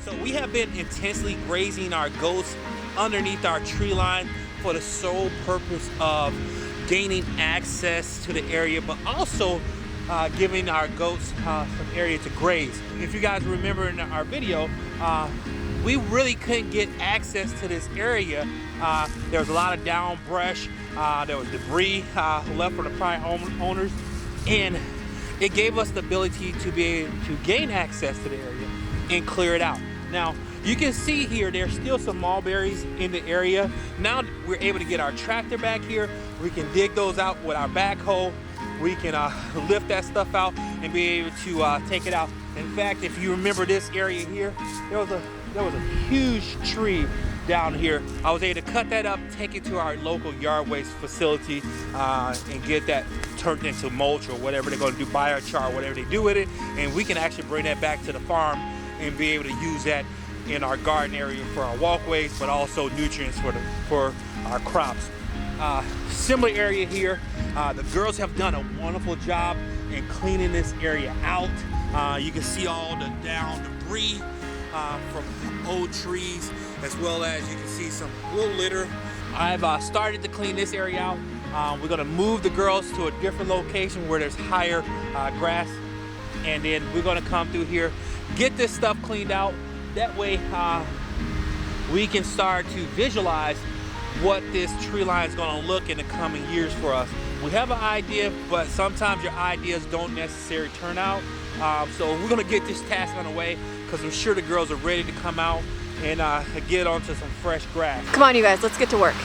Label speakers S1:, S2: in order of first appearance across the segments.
S1: So we have been intensely grazing our goats underneath our tree line for the sole purpose of gaining access to the area, but also giving our goats some area to graze. If you guys remember in our video, we really couldn't get access to this area. There was a lot of down brush, there was debris left from the prior owners, and it gave us the ability to be able to gain access to the area and clear it out. Now, you can see here, there's still some mulberries in the area. Now we're able to get our tractor back here. We can dig those out with our backhoe. We can lift that stuff out and be able to take it out. In fact, if you remember this area here, there was a huge tree down here. I was able to cut that up, take it to our local yard waste facility, and get that turned into mulch or whatever they're going to do, bio-char, whatever they do with it, and we can actually bring that back to the farm and be able to use that in our garden area for our walkways, but also nutrients for our crops. Similar area here. The girls have done a wonderful job in cleaning this area out. You can see all the down debris from old trees, as well as you can see some little litter. I've started to clean this area out. We're gonna move the girls to a different location where there's higher grass, and then we're gonna come through here, get this stuff cleaned out. That way we can start to visualize what this tree line is gonna look in the coming years for us. We have an idea, but sometimes your ideas don't necessarily turn out. So we're gonna get this task on the way, because I'm sure the girls are ready to come out and get onto some fresh grass.
S2: Come on, you guys, let's get to work.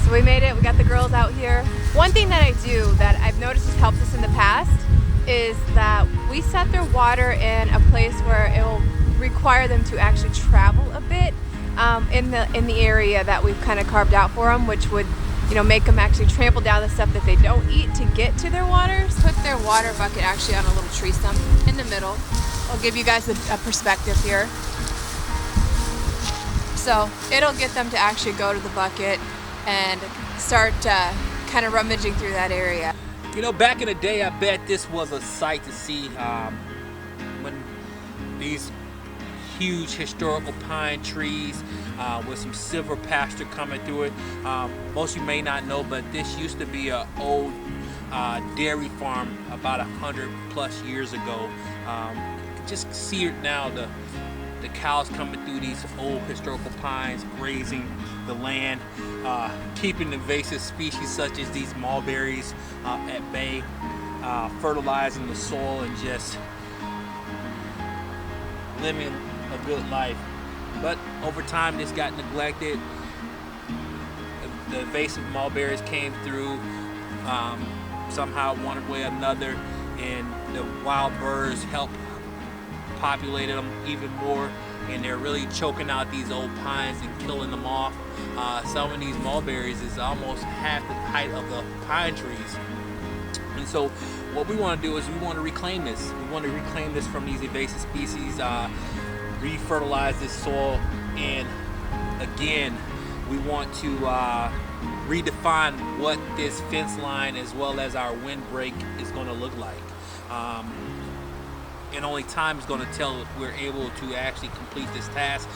S2: So we made it, we got the girls out here. One thing that I do that I've noticed has helped us in the past is that we set their water in a place where it will require them to actually travel a bit in the area that we've kind of carved out for them, which would, you know, make them actually trample down the stuff that they don't eat to get to their water. Put their water bucket actually on a little tree stump in the middle. I'll give you guys a perspective here. So it'll get them to actually go to the bucket and start kind of rummaging through that area.
S1: You know, back in the day, I bet this was a sight to see when these huge historical pine trees with some silver pasture coming through it. Most of you may not know, but this used to be an old dairy farm about 100+ years ago. Just see it now, the cows coming through these old historical pines, grazing the land, keeping invasive species such as these mulberries at bay, fertilizing the soil and just living a good life. But over time this got neglected. The invasive mulberries came through somehow, one way or another, and the wild birds helped populate them even more, and they're really choking out these old pines and killing them off. Some of these mulberries is almost half the height of the pine trees. And so what we want to do is we want to reclaim this. We want to reclaim this from these invasive species, refertilize this soil, and again, we want to redefine what this fence line as well as our windbreak is going to look like. And only time is going to tell if we're able to actually complete this task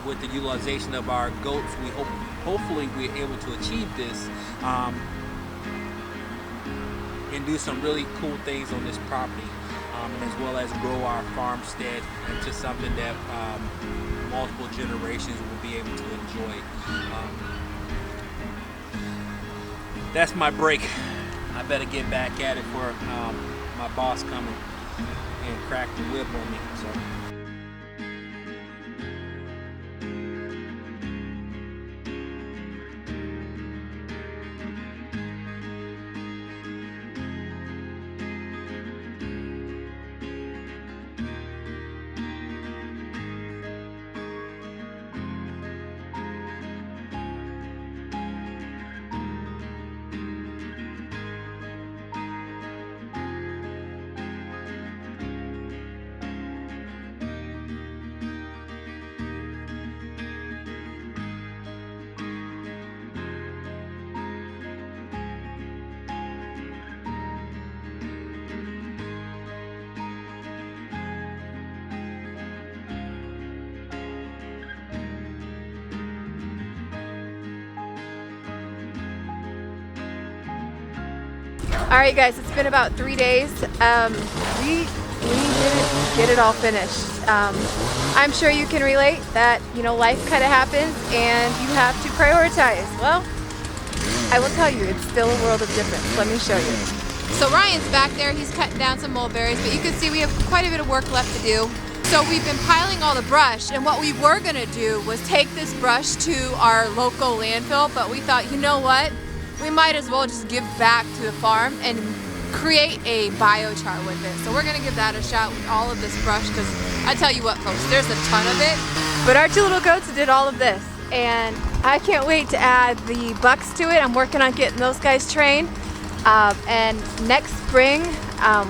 S1: with the utilization of our goats. We hopefully we're able to achieve this and do some really cool things on this property, as well as grow our farmstead into something that multiple generations will be able to enjoy. That's my break. I better get back at it for my boss coming and crack the whip on me. So.
S2: All right, guys, it's been about 3 days. We didn't get it all finished. I'm sure you can relate that, you know, life kind of happens and you have to prioritize. Well, I will tell you, it's still a world of difference. Let me show you. So Ryan's back there. He's cutting down some mulberries, but you can see we have quite a bit of work left to do. So we've been piling all the brush, and what we were gonna do was take this brush to our local landfill, but we thought, you know what? We might as well just give back to the farm and create a biochar with it. So we're gonna give that a shot with all of this brush, because I tell you what, folks, there's a ton of it. But our two little goats did all of this, and I can't wait to add the bucks to it. I'm working on getting those guys trained. And next spring,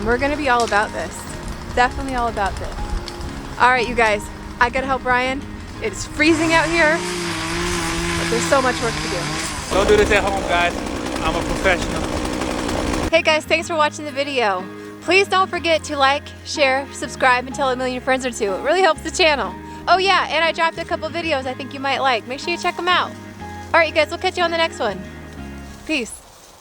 S2: we're gonna be all about this. Definitely all about this. All right, you guys, I gotta help Ryan. It's freezing out here, but there's so much work to do.
S1: Don't do this at home, guys. I'm a professional.
S2: Hey guys, thanks for watching the video. Please don't forget to like, share, subscribe, and tell a million friends or two. It really helps the channel. Oh yeah, and I dropped a couple videos I think you might like. Make sure you check them out. All right, you guys, we'll catch you on the next one. Peace.